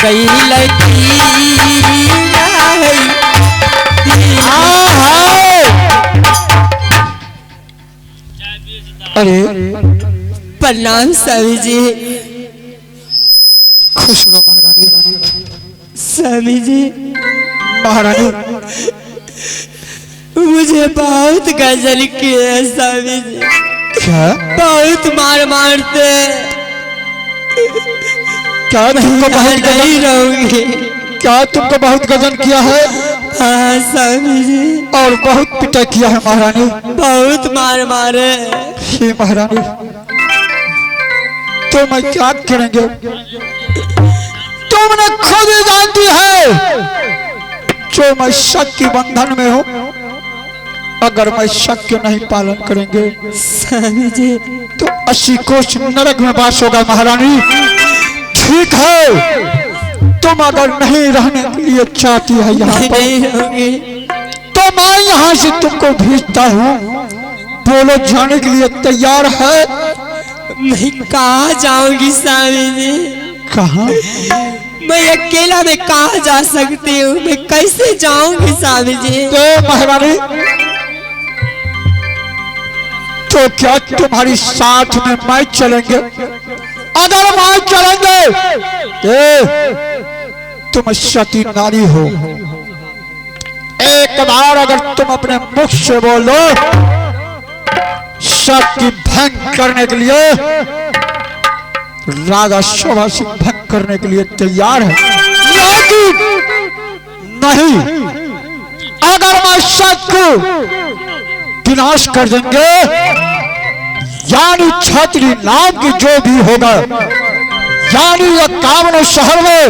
कई लड़की अरे प्रणाम स्वामी जी। खुश रहो महारानी। स्वामी जी महारानी मुझे बहुत गजल किए है स्वामी जी। क्या बहुत मार मारते क्या तुमको बहुत नहीं रहूंगी। क्या तुमको बहुत गजन किया है? हाँ स्वामी जी। और बहुत पिटाई किया है महारानी? बहुत मार मारे। हे महारानी तो मैं क्या करेंगे? तुमने खुद ही जानती है जो मैं शक के बंधन में हूँ। अगर मैं शक के नहीं पालन करेंगे स्वामी जी तो 80 कोष नरक में वास होगा महारानी। ठीक है तुम अगर नहीं रहने के लिए चाहती है यहाँ पर नहीं रहूंगी तो मैं यहाँ से तुमको भेजता हूँ। बोलो जाने के लिए तैयार है? मैं कहाँ जाऊंगी स्वामी जी? कहाँ? मैं अकेला में कहाँ जा सकती हूँ? मैं कैसे जाऊंगी स्वामी जी? तो महारानी तो क्या तुम्हारी साथ में मैं चलेंगे? अगर मैं चलेंगे तुम सती नारी हो। एक बार अगर तुम अपने मुख से बोलो शक्ति भंग करने के लिए राजा शोभा सिंह भंग करने के लिए तैयार है। नहीं अगर मैं शक्ति विनाश कर देंगे यानी छतरी नाम की जो भी होगा यानी 51 शहर में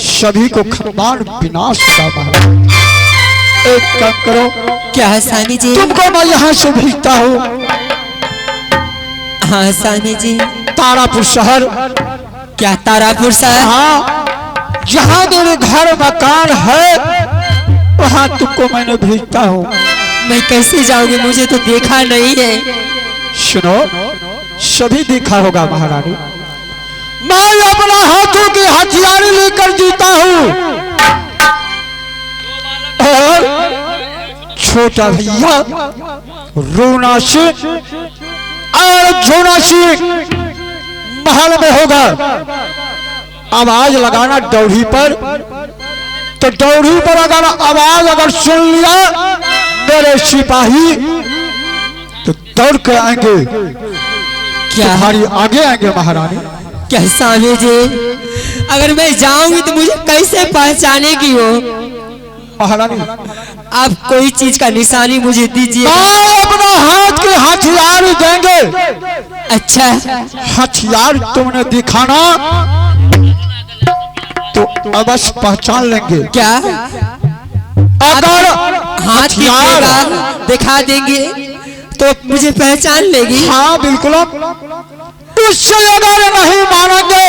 सभी को खंडान विनाश का। एक काम करो। क्या है स्वामी जी? तुमको मैं यहाँ से भेजता हूँ। हाँ स्वामी जी। तारापुर शहर। क्या तारापुर शहर? हाँ जहाँ मेरे घर मकान है वहाँ तुमको मैंने भेजता हूँ। मैं कैसे जाऊंगी? मुझे तो देखा नहीं है। सुनो सभी देखा होगा महारानी। मैं अपना हाथों के हथियार लेकर जीता हूँ और छोटा भैया रोना सिंह और झोना सिंह महल में होगा। आवाज लगाना दौड़ी पर तो दौड़ी पर अगर आवाज अगर सुन लिया मेरे सिपाही तो दौड़ के आएंगे। क्या तुम्हारी आगे आएंगे महारानी। क्या स्वामी जी? अगर मैं जाऊंगी तो मुझे कैसे पहचानेगी हो? महारानी आप कोई चीज का निशानी मुझे दीजिए। अपना हाथ के हथियार देंगे। अच्छा हथियार तुमने दिखाना तो अवश्य पहचान लेंगे। क्या अगर हथियार दिखा देंगे तो मुझे पहचान लेगी? हाँ बिल्कुल। उससे अगर नहीं मानेंगे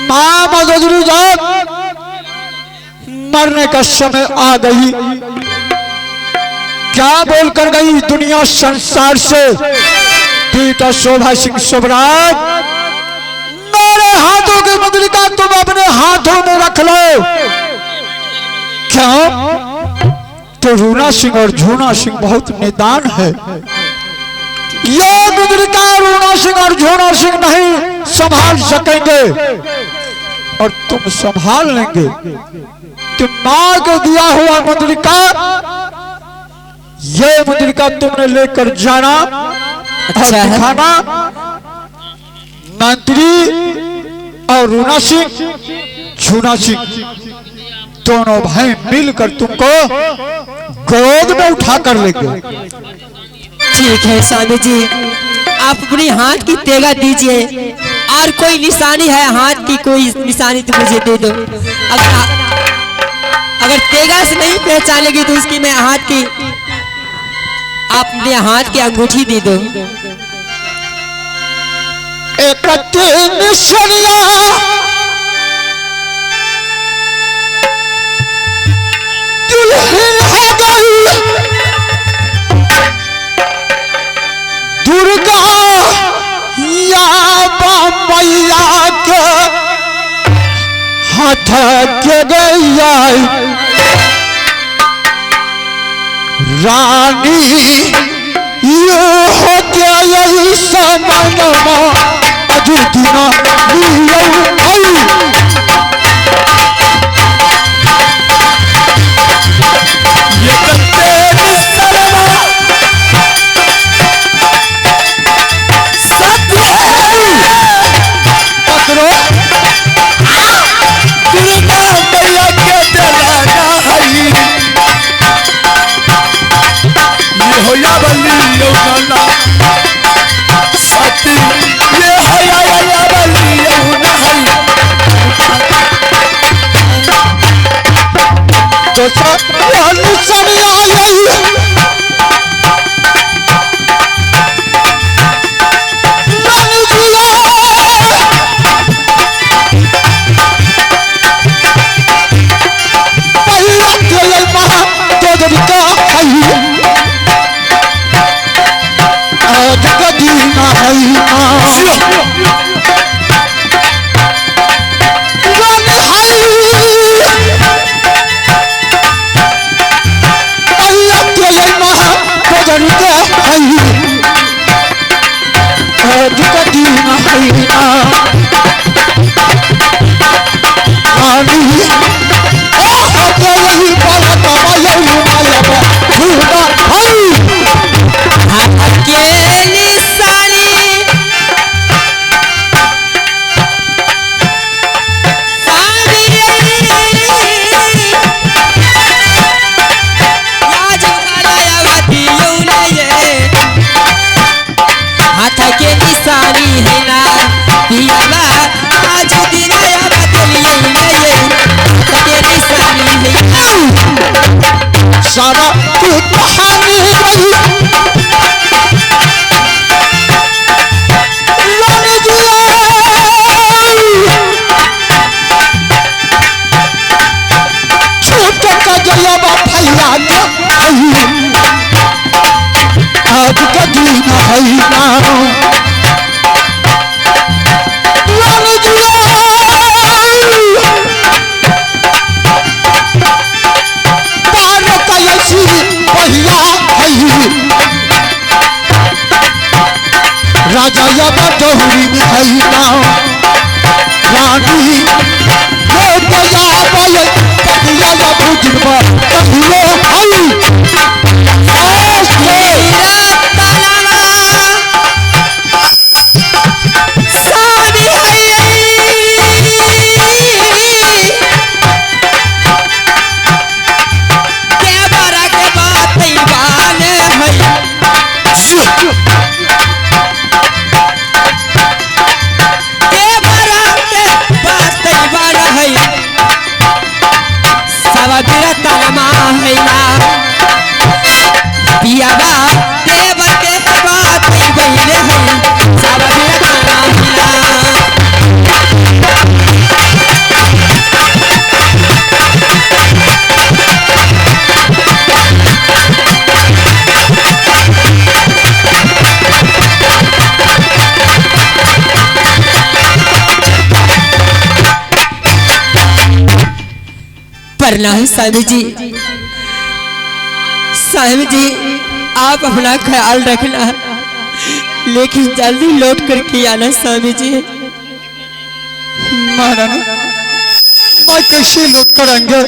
माँ मददरी जात मरने का समय आ गई। क्या बोलकर गई दुनिया संसार से? बेटा शोभा सिंह स्वराज मेरे हाथों की मुद्रिका तुम अपने हाथों में रख लो। क्यों? तो रूना सिंह और झूना सिंह बहुत निदान है। ये मुद्रिका रूना सिंह और झूना सिंह नहीं संभाल सकेंगे और तुम संभाल लेंगे। तुम मां को दिया हुआ मुद्रिका ये मुद्रिका तुमने लेकर जाना और दिखाना। मंत्री और रूना सिंह झूना सिंह दोनों भाई मिलकर तुमको गोद में उठा कर लेंगे। ठीक है स्वामी जी। आप अपनी हाथ की तेगा दीजिए और कोई निशानी है हाथ की कोई निशानी तो मुझे दे दो। अगर तेगा से नहीं पहचानेगी तो उसकी मैं हाथ की आप अपने हाथ की अंगूठी दे दो। एक निशानिया दुल्हन हो गई दुर्गा या मैया के थक गया रानी ये हो क्या यही समनमा अजुदिना लियो आई ये करते निसरमा सत्य पकड़ो दुर्गा मैया के दिलाना है ये हो या बली यो गाना सती ये हो या बली यो नहीं तो सब सनिया यही रानी जिया पहिला के महा तोदरिका हई आज कदीना हई रानी हई पहिला के महा तोदरिका हई आज कदीना हई रानी यही बाला बाबा यही माया बा झूठा हई अकेली साली साली आज करायावती यौनये हाथ के निशानी है ना पियावा आज दिनायावती यौनये हाथ के निशानी है सारा तू कहानी रही रानी जिया छोटे का जलवा फैला के हई आज का दिन हई ना रानी जिया पार कलसी पहिया हई राजा याबा डोहरी में हई ना रानी ये बजा पाय कहिया या बुझबा कहियो हई मेरा तलवा सादी है के बारा के बात वाले है के बारा के बात वाला है सब मेरा तलमा है ना पियावा देवर के बात बहिले है सब मेरा तलमा है प्रणाम स्वामी जी। स्वामी जी आप अपना ख्याल रखना लेकिन जल्दी लौट करके आना स्वामी जी। महारानी मैं कैसे लौट कर आएंगे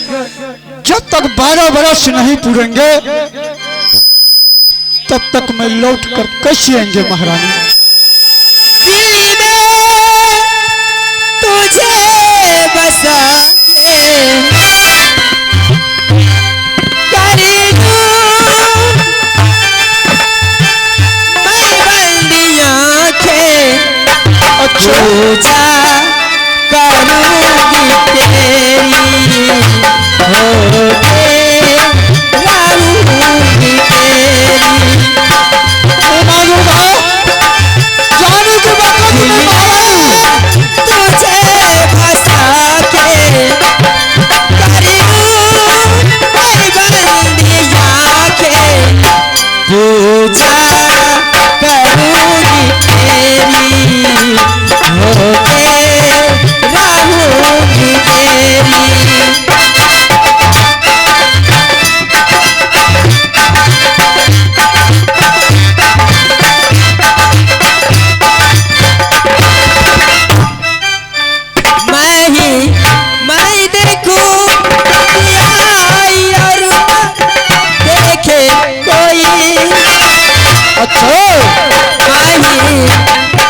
जब तक 12 बरस नहीं पूरेंगे तब तक मैं लौट कर कैसे आएंगे महारानी। दिल में तुझे बसा के कर लूं मैं बंदी आँखें अच्छा पूजा करूंगी तेरी होके रहूंगी तेरी।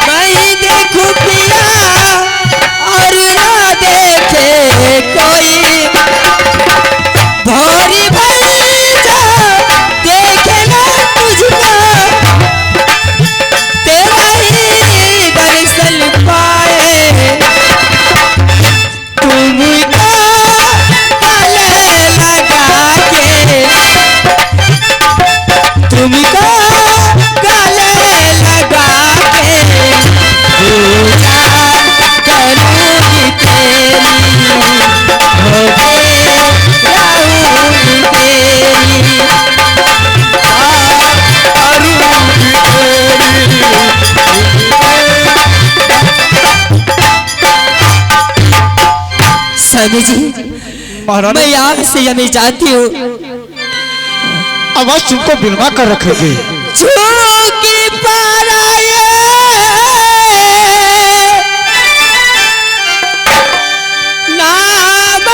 मैं देखूं पिया और ना देखे कोई भोरी भरी जा देखे ना तुझको तेरा ही दर्शन पाए तुमको गले लगा के तुमको गले लगा के पूजा करूंगी तेरी होगे रहूंगी तेरी स्वामी जी महारानी मैं यहाँ से यमी जाती हूँ अवश्य तुमको बिलवा कर रखेगी। झूठी पाराए नाम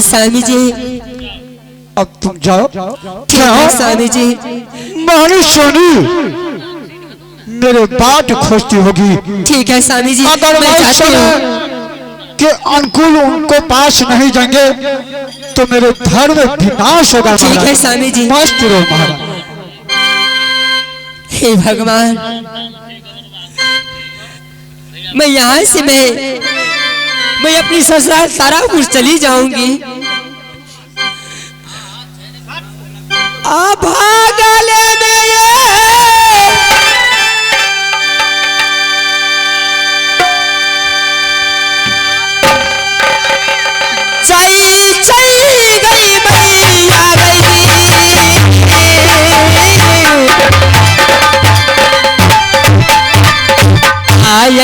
स्वामी जी अब तुम जाओ। ठीक है स्वामी जी। महारानी सोनी मेरे बाट खोजती होगी। ठीक है स्वामी जी अगर मैं मैं जाती समय हूँ। के अनुकूल उनको पास नहीं जाएंगे तो मेरे धर्म में विनाश होगा। ठीक है स्वामी जी। मस्त रहो महाराज। हे भगवान मैं यहाँ से मैं अपनी ससुराल तारापुर चली जाऊंगी। अब भागले में चई चई गई मैया गई आई